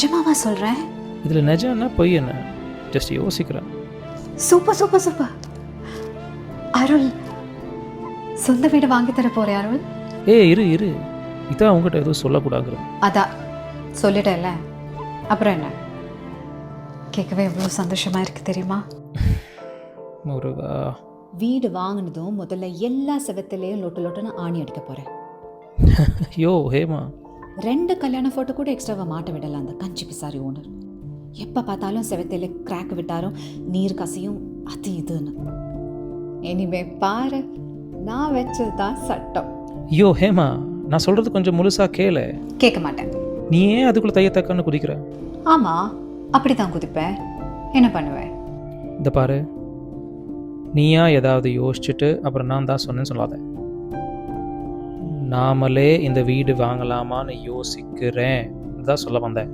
நிஜமாவா சொல்கிறேன்? இதில் நிஜம்னா பொய் என்ன? ஜஸ்ட் யோசிக்கிறேன். Super super super. அருள், சொந்த வீடு வாங்கி தர போறேன் அருள். இரு இதான் உங்ககிட்ட எதுவும் சொல்லக்கூடாது. அதான் சொல்லிட்டேன்ல, அப்புறம் என்ன? கேட்கவே எவ்வளோ சந்தோஷமா இருக்கு தெரியுமா? முருகா, வீடு வாங்கினதும் முதல்ல எல்லா செவத்திலையும் லொட்டு லொட்டுன்னு ஆணி அடிக்க போகிறேன். ஐயோ ஹேமா, 2 கல்யாண ஃபோட்டோ கூட எக்ஸ்ட்ராவாக மாட்ட விடலாம் அந்த கஞ்சி பிசாரி ஓனர். எப்போ பார்த்தாலும் செவத்தையில கிராக் விட்டாரும், நீர் கசையும், அது இதுன்னு. இனிமே பாரு, நான் வச்சது தான் சட்டம். ஐயோ ஹேமா, நான் சொல்கிறது கொஞ்சம் முழுசாக கேளு. கேட்க மாட்டேன். நீ ஏன் அதுக்குள்ளே தையத்தக்கன்னு குதிக்கிற? ஆமாம், அப்படி தான் குதிப்பேன். என்ன பண்ணுவேன்? இந்த பாரு, நீயா ஏதாவது யோசிச்சுட்டு அப்புறம் நான் தான் சொன்னேன்னு சொல்லாத. நாமளே இந்த வீடு வாங்கலாமான்னு யோசிக்கிறேன் தான் சொல்ல வந்தேன்.